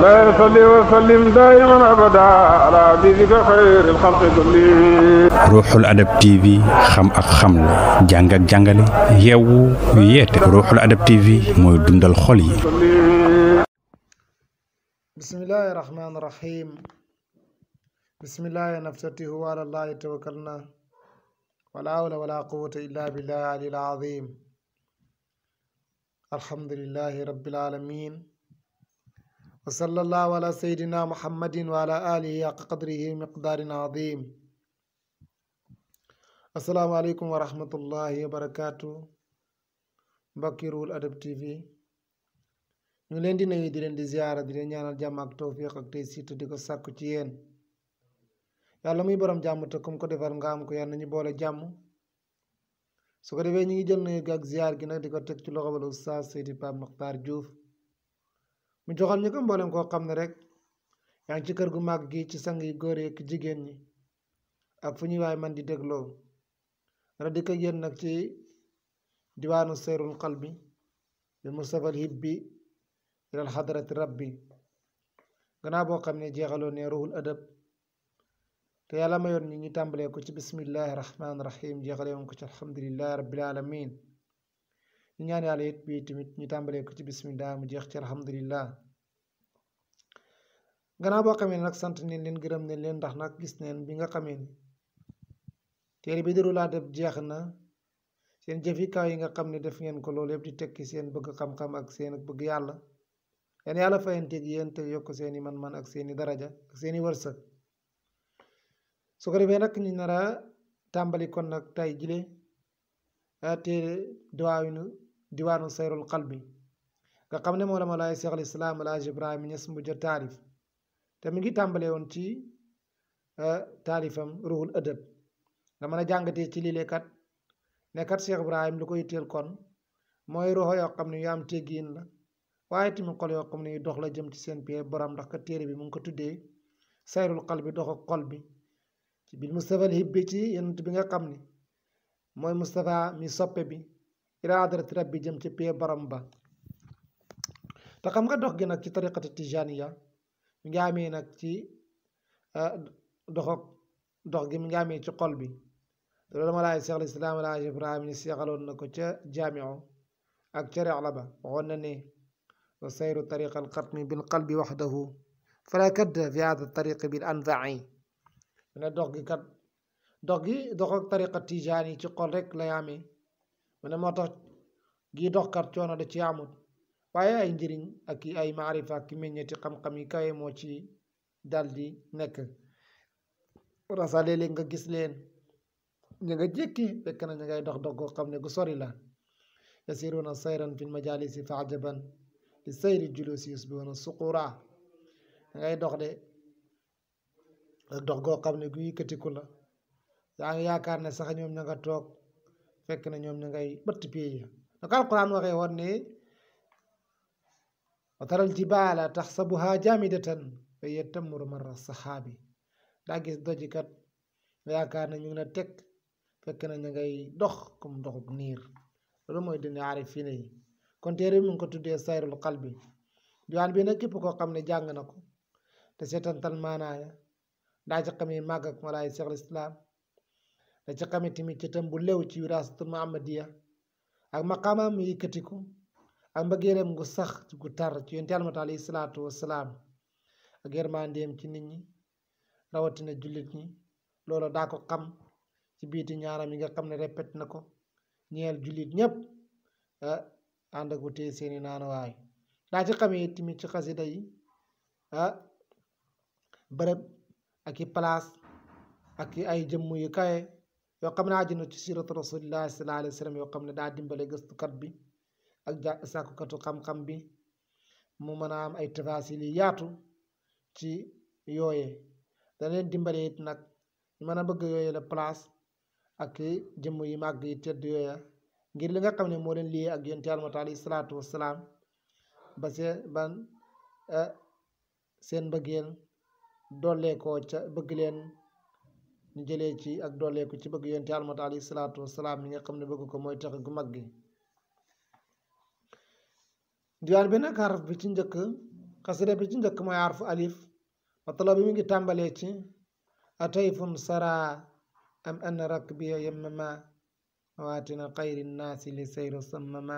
لا صلي وسلم دائما ابدا على حبيبك خير الخلق كلهم. ruuxul adab TV xam ak xamle jàng ak jàngale yeewu yeete ruuxul adab TV mooy dundal xol yi. bismillahi rahmaani rahim bismillahi naftatihu wa ala allahi tawakkalna wala hawla wala quwwata illa billahi alil azim. alhamdulillahi rabbil alamin wa sallallahu ala sayyidina muhammadin wa ala alihi haqqa qadrihi miqdarin azim. assalaamu aleykum wa rahmatullahi wa barakatuh. mbokki Ruuxul Adab TV ñu leen di nuyu di leen di ziyaara di leen ñaanal jàmm ak tawfiq ak tey siit di ko sàkku ci yéen. yàlla muy borom jàmm te comme ko defar nga am ko yàlla nañu boole jàmm. su ko defee ñu ngi jël nuyu ak ziyaar gi nag di ko teg ci loxo wala Oustaz Seydi Pape Makhtar Diouf mu joxal ñu ko mboolem koo xam ne rek yaa ngi ci kër gu mag gi ci sang yi góor yi ak jigéen ñi ak fu ñuy waay man di dégloo nga di ko yéen nag ci diwaanu Sayrul Khalbi bil Mustafa al hibbi ilal hadrati rabbi gannaaw boo xam ne jeexaloon ne Ruuxul Adab te yàlla mayoon ñi ñu tàmbalee ko ci bismillahi rahmaani rahim jeexalee woon ko ci alhamdulillahi rabbil alamin ñu ñaan yàlla it bii tamit ñu tàmbalee ko ci bismillah mu jeex ci alhamdulillah. gannaaw boo xamee nag sant neen leen gërëm neen leen ndax nag gis neen bi nga xamee ni téere bi di Ruuxul Adab jeex na seen jëfi kaw yi nga xam ne def ngeen ko loolu yëpp di tekki seen bëgg xam-xam ak seen bëgg yàlla yéen yàlla fayanteeg yéen te yokk seeni man-man ak seeni daraja ak seeni wërsëg. su ko defee nag ñu nar a tàmbali kon nag tay jile téere diwaanu Sayrul Khalbi nga xam ne moo la ma laay Seex al Islaam Alaaji Ibrahima Ñas mujj a taarif te mi ngi tàmbalee woon ci taarifam Ruuxul Adab nga mën a jàngatee ci lii kat ne kat Cheikh Ibrahim lu ko yitteel kon mooy roxo yoo xam ne yu am teggiin la waaye tamit xol yoo xam ne yu dox la jëm ci seen pie borom ndax kat téere bi mu ngi ko tuddee Sayrul Khalbi dox ak xol bi ci bil Mustafa al hibbi ci yonent bi nga xam ne mooy Mustafa mi soppe bi ila hadrati rabbi jëm ci pie borom ba. te xam nga dox gi nag ci tariqati tijaniya mi ngi amee nag ci dox gi mi ngi amee ci xol bi. loolu ma laay Seex al Islaam Alaaji Ibrahima ni seexaloon na ko ca jaamiu ak ca rexla ba waxoon na ne wa sayru tariqa al xatmi bil qalbi waxdahu fala kadda fi hada tariqi bil anfai ne dox ak tariqa tijaan yi ci xol rek lay amee mu ne moo tax gii doxkat coono da ci amut waaye ay njëriñ ak ay maarifa ak meññeeti xam-xam yi kawe moo ci dal di nekk. rasa léeg-léeg nga gis leen ñu nga jékki fekk na ñu ngay dox goo xam ne gu sori la yasiruna sayran fil majalisi fa ajaban li sayri julusi yusbihuna suqura ngay dox de dox goo xam ne gu yëkkatiku la yaa ngi yaakaar ne sax ñoom ña nga toog fekk na ñoom ña ngay bëtt pie yi naka alquran waxee woon ne wa taral jibaala taxsabuha jamidatan fa hiya tamurru marra saxaabi daa gis dojikat nga yaakaar ne ñu ngi la teg fekk na ñu ngay dox comme ndoxub niir loolu mooy dina aarifine yi. kon téere bi mu ngi ko tuddee Sayrul Khalbi diwaan bi nag képp koo xam ne jàng na ko te seetantal maanaaya daa ci xamee màgg ak malaay Seex al Islaam da ci xamee tamit ci tam bu lew ci wiraasatul Muhammadiya ak maqaamaam mu yëkkatiku ak mbëggeelam gu sax gu tar ci yonent Yàlla alayhi salaatu wassalaam ak yërmandeem ci nit ñi rawatina jullit ñi loolu daa ko xam ci biiti ñaaram yi nga xam ne répété na ko ñeel jullit ñëpp ànd ak wutee seeni naanuwaay daa ci xamee tamit ci xasida yi bërëb ak i place ak i ay jëmm yu kawe yoo xam ne aju na ci siratu rasulillahi sallallahu alayhi wa sallam yoo xam ne daa dimbale gëstukat bi ak sàkkukatu xam-xam bi mu mën a am ay tafasil yi yaatu ci yooyee da leen dimbale it nag ñu mën a bëgg yooyee la place ak jëmm yi màgg yi tedd yooya ngir li nga xam ne moo leen lii ak yonent Yàlla alayhi salaatu wassalaam ba seen mbëggeel dollee koo ca bëgg leen ñu jëlee ci ak dollee ko ci bëgg yonent Yàlla alayhi salaatu wassalaam mi nga xam ne bëgg ko mooy tax gu mag gi diwaan bi nag xaraf bi ci njëkk xasida bi ci njëkk mooy arfu alif matala bi mi ngi tàmbalee ci atayfun sara am an rakbiya yammama waatina xayri nnaasi li sayru sammama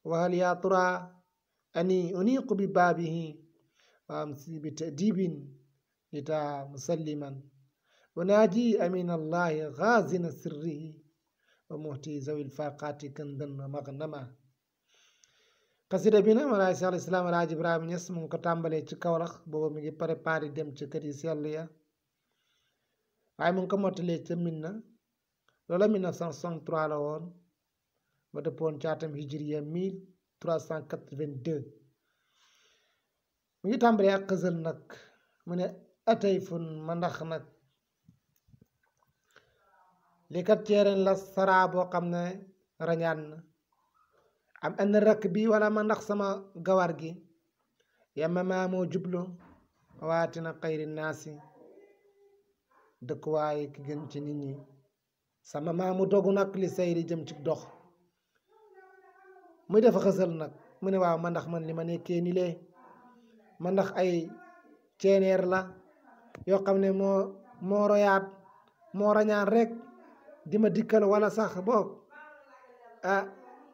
wa hal ya tura ani uniqu bi baabihi wa amsi bi tadibin lita musalliman wa naaji amin allahi gaazina sirrihi wa muhti zawi lfaqati kandan wa magnama xasida bi nag Mawlaay Cheikh al Islam Alaaji Ibrahima Ñas mu ngi ko tàmbalee ci Kawlax booba mi ngi préparé dem ci kër yi sell ya waaye mu ngi ko mottalee ca Minna loola 1963 la woon ba dëppoon caatam hijriya 1382 mu ngi tàmbalee ak xësal nag mu ne atayfun ma ndax nag li kat ceereen la saraa boo xam ne rañaan na am an rakk bi wala ma ndax sama gawar gi yamma maa moo jublu waatina xayri naasi dëkkuwaay ki gën ci nit ñi sama maa mu dogu nag li sayri jëm ci dox muy def xësal nag mu ne waaw ma ndax man li ma nekkee ni lee ma ndax ay ceeneer la yoo xam ne moo royaat moo rañaan rek di ma dikkal wala sax boog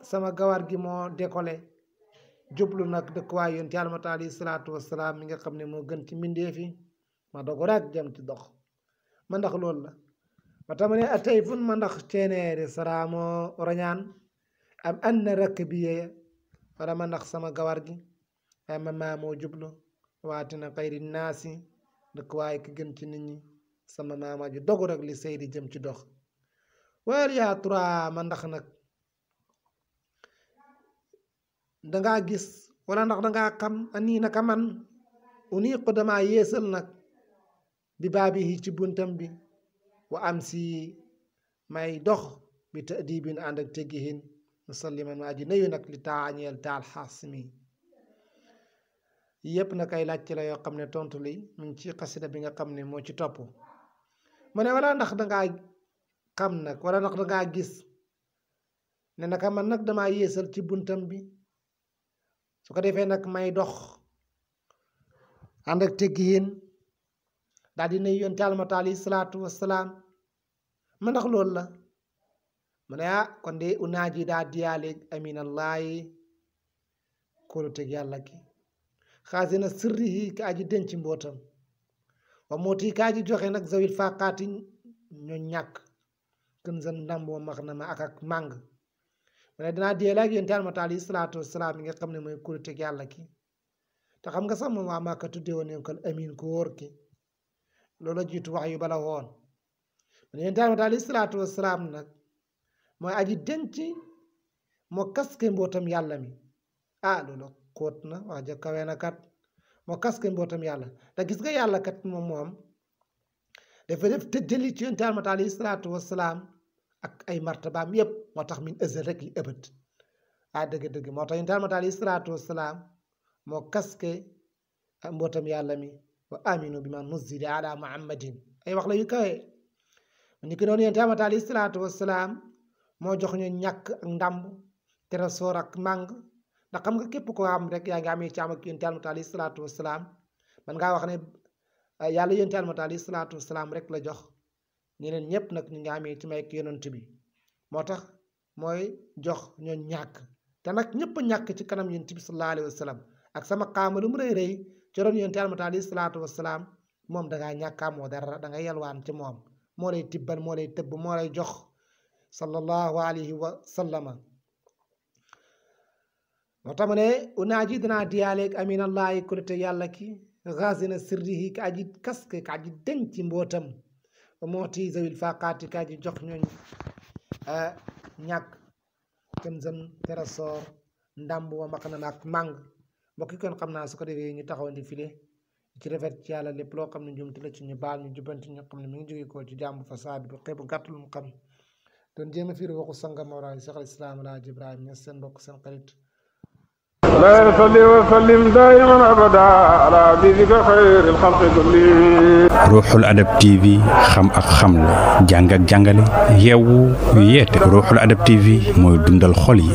sama gawar gi moo décollé jublu nag dëkkuwaay yonent Yàlla Muhammad alayhi salaatu wasalaam mi nga xam ne moo gën ci mbindeef yi ma dogu rek jëm ci dox ma ndax loolu la ba tama ne atayfun ma ndax ceeneeri sara moo rañaan am anna rakk bi yee wala ma ndax sama gawar gi ay ma maa moo jublu waatina xayri naasi dëkkuwaay ki gën ci nit ñi sama maama ji dogu rek li saydi jëm ci dox wal yaa tura ma ndax nag dangaa gis wala ndax dangaa xam anii naka man uniqu dama yeesal nag bi baabihi ci buntam bi wa am si may dox bi tadibin ànd ak teggihin musalliman maa ji nayu nag li taañeel taal xaasmi yépp nag ay laajte la yoo xam ne tontu li mu ngi ci xasida bi nga xam ne moo ci topp mu ne wala ndax dangaa xam nag wala ndax dangaa gis ne naka man nag dama yeesal ci buntam bi su ko defee nag may dox ànd ak teggiin daal di nuyu yonent Yàlla Muhammad alayhi salaatu wasalaam ma ndax loolu la mu ne kon de unaaji daa diyaaleeg aminallahi kóolu teg yàlla ki xaasina sirrihi ka aji denc mbootam wa mooti ka aji joxe nag zawil faqaati ñoo ñàkk kën san ndam boo max na ma ak màng mu ne dinaa diyee laak yonent Yàlla Muhammad alayhi salaatu wasalaam yi nga xam ne mooy kóolu teg yàlla ki te xam nga sax moom waa Màkka tuddee woon nañ ko amin ko wóor ki loolu jiitu wax yu bala woon mu ne yonent Yàlla Muhammad alayhi salaatu wasalaam nag mooy aji denc moo kaske mbootam yàlla mi loolu xóot na wax ja kawe na kat moo kaske mbootam yàlla te gis nga yàlla kat moom dafa def tëddali ci yonent Yàlla Muhammad alayhi salaatu wasalaam ak ay martabaam yépp moo tax min ëzal rek li ëbët dëgg-dëgg moo tax yonent Yàlla Muhammad alayhi salaatu wasalaam moo kaske mbootam yàlla mi wa aminu bi ma nuzila ala muhammadin ay wax la yu kawe ni ki noonu yonent Yàlla Muhammad alayhi salaatu wasalaam moo jox ñu ñàkk ak ndàmb trésor ak màng ndax xam nga képp ko am rek yaa ngi amee ci am ak yonent Yàlla Muhammad alayhi salaatu wasalaam man ngaa wax ne yàlla yonent Yàlla Muhammad alayhi salaatu wasalaam rek la jox ñeneen ñëpp nag ñu ngi amee ci may ak yonent bi moo tax mooy jox ñoo ñàkk te nag ñëpp ñàkk ci kanam yonent bi sallallahu alayhi wa sallam ak sama qaama lu mu rëy rëy ci ron yonent Yàlla Muhammad alayhi salaatu wasalaam moom dangaa ñàkkaamoo dara da nga yelwaan ci moom moo lay tibbal moo lay tëbb moo lay jox sallallahu alayhi wa sallama moo tax ma ne unaaji danaa diyaaleeg aminallahi kulite yàlla ki xaasina sirrihi ka aji kaske ka aji denc mbootam mooti zawil faqaati ka aji jox ñooñ ñàkk kënzan trésor ndàmb wa maq na ak màng mbokki kon xam naa su ko defee ñu taxawandi file ci rafet ci yàlla lépp loo xam ne njumti la ci ñu baal ñu jubanti ñu xam ne mi ngi jóge ko ci jàmbu fasaad bu xeebu gàttul mu xam doon jéem a fiiri waxu sanga Mawlaay Cheikh al Islam Alaaji Ibrahima Ñas seen mbokk seen xarit لا يصلي وسلم دائما ابدا على حبيبك خير الخلق كلهم ruuxul adab TV xam ak xamle jàng ak jàngale yeewu yeete ruuxul adab TV mooy dundal xol yi